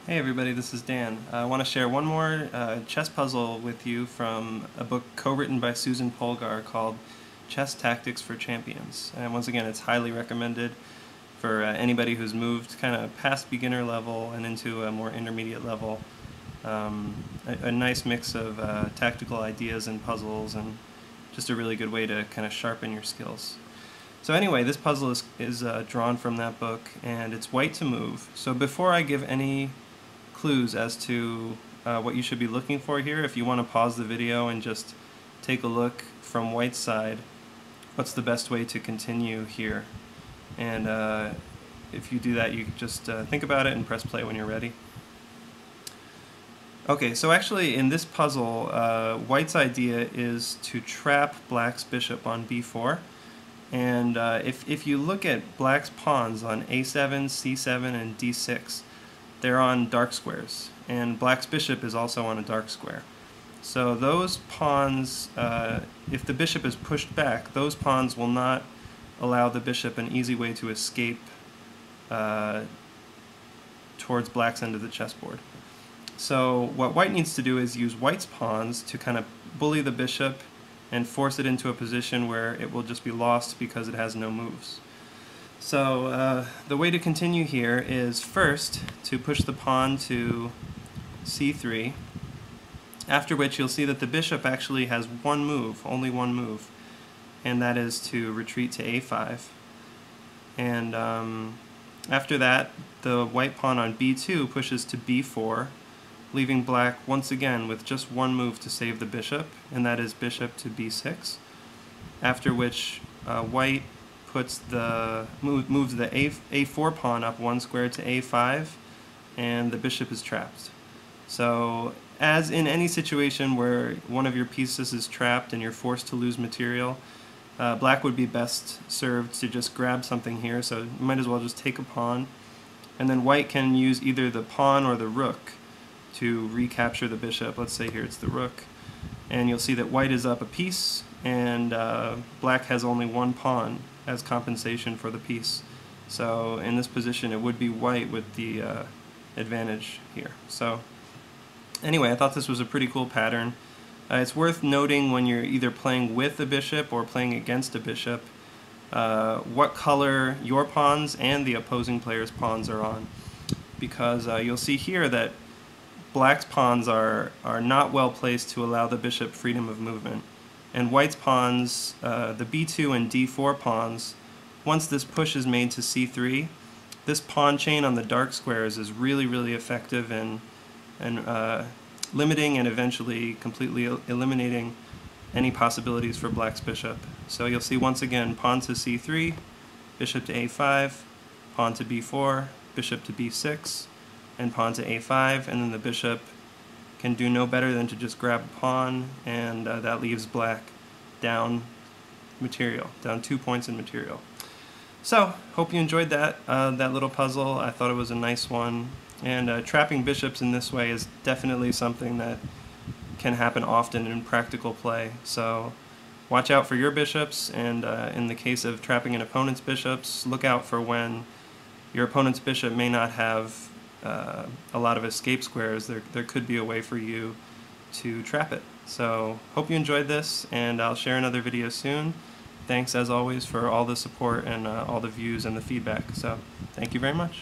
Hey everybody, this is Dan. I want to share one more chess puzzle with you from a book co-written by Susan Polgar called Chess Tactics for Champions. And once again, it's highly recommended for anybody who's moved kind of past beginner level and into a more intermediate level. A nice mix of tactical ideas and puzzles, and just a really good way to kind of sharpen your skills. So anyway, this puzzle is drawn from that book, and it's white to move. So before I give any clues as to what you should be looking for here, if you want to pause the video and just take a look from white's side, what's the best way to continue here? And if you do that, you just think about it and press play when you're ready. Okay, so actually in this puzzle, white's idea is to trap black's bishop on b4. And if you look at black's pawns on a7, c7, and d6, they're on dark squares, and black's bishop is also on a dark square. So those pawns, if the bishop is pushed back, those pawns will not allow the bishop an easy way to escape towards black's end of the chessboard. So what white needs to do is use white's pawns to kind of bully the bishop and force it into a position where it will just be lost because it has no moves. So the way to continue here is first to push the pawn to c3, after which you'll see that the bishop actually has one move, only one move, and that is to retreat to a5. And after that, the white pawn on b2 pushes to b4, leaving black once again with just one move to save the bishop, and that is bishop to b6, after which white moves the a4 pawn up one square to a5, and the bishop is trapped. So as in any situation where one of your pieces is trapped and you're forced to lose material, black would be best served to just grab something here, so you might as well just take a pawn, and then white can use either the pawn or the rook to recapture the bishop. Let's say here it's the rook, and you'll see that white is up a piece, and black has only one pawn as compensation for the piece. So in this position it would be white with the advantage here. So anyway, I thought this was a pretty cool pattern. It's worth noting when you're either playing with a bishop or playing against a bishop what color your pawns and the opposing player's pawns are on, because you'll see here that black's pawns are not well placed to allow the bishop freedom of movement. And white's pawns, the b2 and d4 pawns, once this push is made to c3, this pawn chain on the dark squares is really, really effective in limiting and eventually completely eliminating any possibilities for black's bishop. So you'll see once again pawn to c3, bishop to a5, pawn to b4, bishop to b6, and pawn to a5, and then the bishop can do no better than to just grab a pawn, and that leaves black down material, down 2 points in material. So, hope you enjoyed that little puzzle. I thought it was a nice one, and trapping bishops in this way is definitely something that can happen often in practical play. So watch out for your bishops, and in the case of trapping an opponent's bishops, look out for when your opponent's bishop may not have a lot of escape squares. There could be a way for you to trap it. So hope you enjoyed this, and I'll share another video soon. Thanks as always for all the support and all the views and the feedback. So thank you very much.